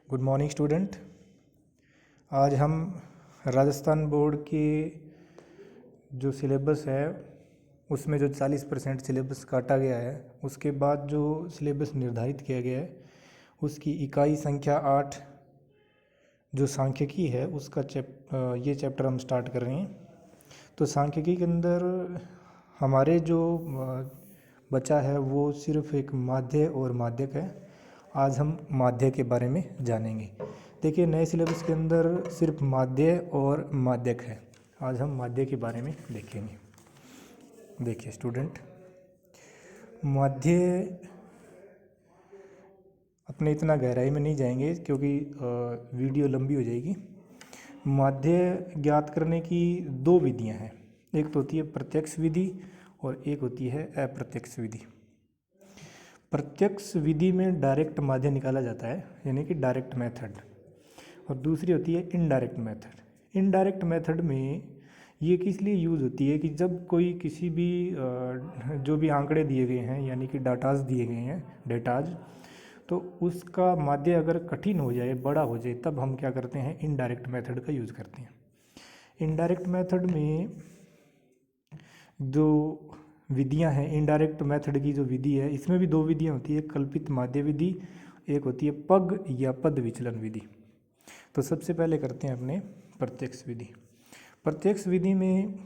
Good morning student. आज हम Rajasthan board के जो सिलेबस है उसमें जो 40% सिलेबस काटा गया है उसके बाद जो सिलेबस निर्धारित किया गया है उसकी इकाई संख्या 8 जो सांख्यिकी है उसका ये चैप्टर हम स्टार्ट कर रहे हैं। तो सांख्यिकी के अंदर हमारे जो बचा है वो सिर्फ एक माध्य और माध्यक है। आज हम माध्य के बारे में जानेंगे। देखिए, नए सिलेबस के अंदर सिर्फ माध्य और माध्यक है। आज हम माध्य के बारे में देखेंगे। देखिए स्टूडेंट, माध्य अपने इतना गहराई में नहीं जाएंगे क्योंकि वीडियो लंबी हो जाएगी। माध्य ज्ञात करने की दो विधियां हैं, एक तो होती है प्रत्यक्ष विधि और एक होती है अप्रत्यक्ष विधि। प्रत्यक्ष विधि में डायरेक्ट माध्य निकाला जाता है यानी कि डायरेक्ट मेथड, और दूसरी होती है इनडायरेक्ट मेथड। इनडायरेक्ट मेथड में ये किस लिए यूज़ होती है कि जब कोई किसी भी जो भी आंकड़े दिए गए हैं यानी कि डाटाज दिए गए हैं डेटाज, तो उसका माध्य अगर कठिन हो जाए, बड़ा हो जाए, तब हम क्या करते हैं, इनडायरेक्ट मेथड का यूज़ करते हैं। इनडायरेक्ट मेथड में जो विधियां हैं, इनडायरेक्ट मेथड की जो विधि है इसमें भी दो विधियां होती है, कल्पित माध्य विधि, एक होती है पग या पद विचलन विधि। तो सबसे पहले करते हैं अपने प्रत्यक्ष विधि। प्रत्यक्ष विधि में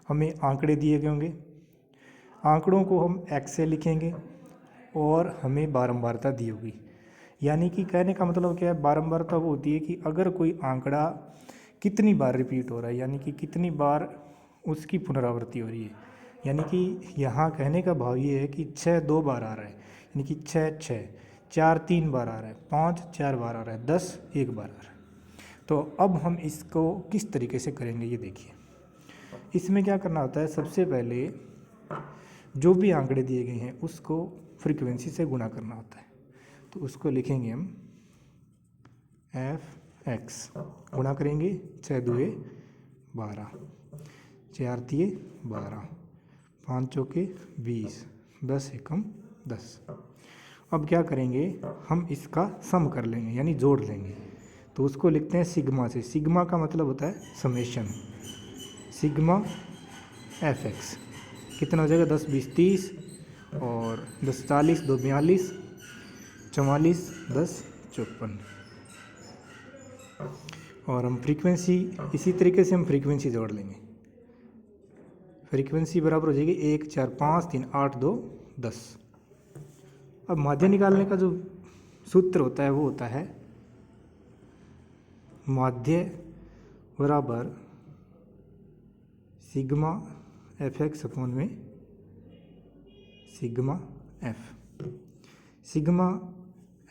हमें आंकड़े दिए गए होंगे, आंकड़ों को हम एक्स से लिखेंगे और हमें बारंबारता दी होगी। यानी कि कहने का मतलब क्या है, बारंबारता वो होती है कि अगर कोई आंकड़ा कितनी बार रिपीट हो रहा है, यानी कि कितनी बार उसकी पुनरावृत्ति हो रही है। यानी कि यहाँ कहने का भाव ये है कि 6 2 बार आ रहा है, यानी कि 6 6, 4 3 बार आ रहा है, 5 4 बार आ रहा है, 10 1 बार आ रहा है। तो अब हम इसको किस तरीके से करेंगे ये देखिए। इसमें क्या करना होता है, सबसे पहले जो भी आंकड़े दिए गए हैं उसको फ्रीक्वेंसी से गुणा करना होता है। तो उसको लिखेंगे हम f(x), गुणा करेंगे 6 2 12, 4 3 12, 5 चौके 20, 10 एकम 10। अब क्या करेंगे, हम इसका सम कर लेंगे यानी जोड़ लेंगे। तो उसको लिखते हैं सिग्मा से। सिग्मा का मतलब होता है समेशन। सिग्मा f(x) कितना हो जाएगा, 10 20 30 और 10 40, 2 42, 44, 10 54। और हम फ्रीक्वेंसी इसी तरीके से हम फ्रीक्वेंसी जोड़ लेंगे। फ्रीक्वेंसी बराबर हो जाएगी 1 4 5 3 8 2 10। अब माध्य निकालने का जो सूत्र होता है वो होता है माध्य बराबर सिग्मा f(x) अपॉन में सिग्मा f। सिग्मा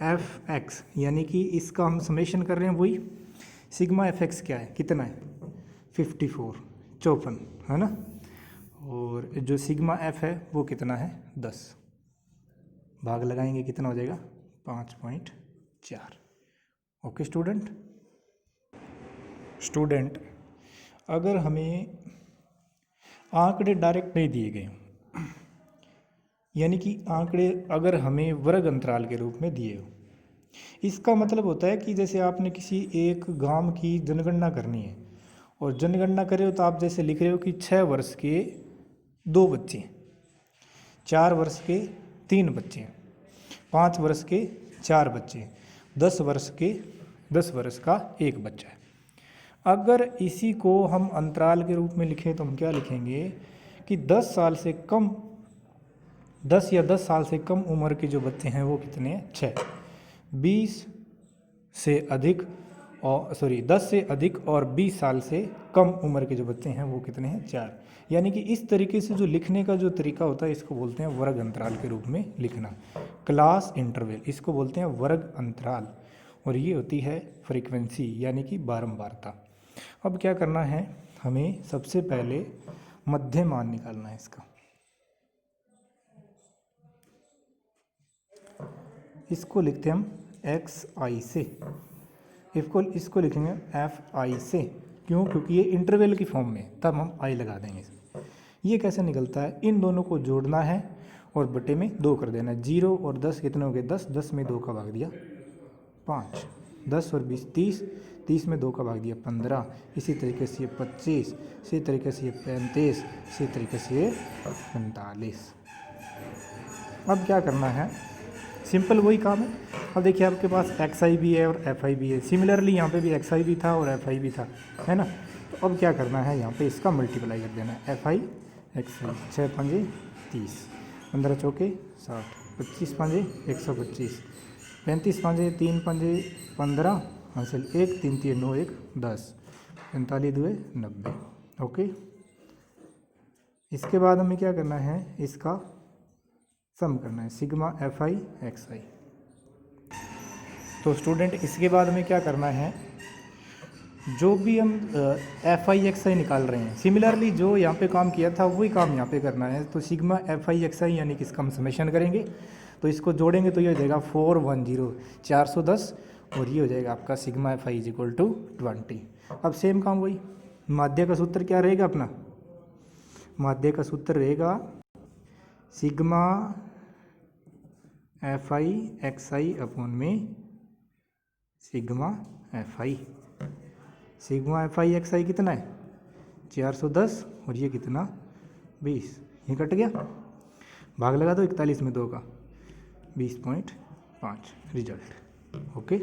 f(x) यानी कि इसका हम समेशन कर रहे हैं, वही सिग्मा f(x) क्या है, कितना है, 54 54 है ना। और जो सिग्मा f है वो कितना है, 10। भाग लगाएंगे कितना हो जाएगा, 5.4। ओके स्टूडेंट, अगर हमें आंकड़े डायरेक्ट नहीं दिए गए, यानी कि आंकड़े अगर हमें वर्ग अंतराल के रूप में दिए हो, इसका मतलब होता है कि जैसे आपने किसी एक गांव की जनगणना करनी है और जनगणना करे हो तो आप जैसे लिख रहे हो कि 6 वर्ष के 2 बच्चे, 4 वर्ष के 3 बच्चे, 5 वर्ष के 4 बच्चे, 10 वर्ष के 10 वर्ष का 1 बच्चा है। अगर इसी को हम अंतराल के रूप में लिखें तो हम क्या लिखेंगे कि 10 साल से कम, 10 या 10 साल से कम उम्र के जो बच्चे हैं वो कितने हैं, 6। 20 से अधिक और 10 से अधिक और 20 साल से कम उम्र के जो बच्चे हैं वो कितने हैं, 4। यानी कि इस तरीके से जो लिखने का जो तरीका होता है इसको बोलते हैं वर्ग अंतराल के रूप में लिखना। क्लास इंटरवल इसको बोलते हैं वर्ग अंतराल, और ये होती है फ्रीक्वेंसी यानी कि बारंबारता। अब क्या करना है, हमें सबसे पहले मध्य मान निकालना है इसका। इसको लिखते हैं हम xi से, इसको लिखेंगे fi से। क्यों, क्योंकि ये इंटरवल की फॉर्म में, तब हम i लगा देंगे। ये कैसे निकलता है, इन दोनों को जोड़ना है और बटे में 2 कर देना है। 0 और 10 कितने हो गए, 10, 10 में 2 का भाग दिया 5, 10 और 20 30, 30 में 2 का भाग दिया 15, इसी तरीके से ये 25, इसी तरीके से ये 35, इसी तरीके से ये 45। अब क्या करना है, सिंपल वही काम है। अब देखिए आपके पास एक्स आई भी है और एफ आई भी है, सिमिलरली यहाँ पे भी एक्स आई भी था और एफ आई भी था, है ना। तो अब क्या करना है, यहाँ पे इसका मल्टीप्लाई कर देना है, एफ आई एक्स आई, 6 पंजे 30, 15 चौके 60, 25 पंजे 125, 35 पंजे 3 पंजे 15, हासिल 1 3 3 9 1 10, 45 2 90। ओके, इसके बाद हमें क्या करना है, इसका सम करना है, सिग्मा एफ आई एक्स आई। तो स्टूडेंट इसके बाद हमें क्या करना है, जो भी हम एफ आई एक्स आई निकाल रहे हैं, सिमिलरली जो यहाँ पे काम किया था वही काम यहाँ पे करना है। तो सिग्मा एफ आई एक्स आई यानी कि इसका हम समेशन करेंगे, तो इसको जोड़ेंगे तो ये हो जाएगा 410 410, और ये हो जाएगा आपका sigma F I is equal to 20। अब सेम काम वही, माध्य का सूत्र क्या रहेगा अपना, माध्य का सूत्र रहेगा sigma F i x i upon में sigma F i. Sigma F i x i कितना है 410, और ये कितना 20, ये कट गया, भाग लगा दो 41 में 2 का, 20.5 रिजल्ट। ओके।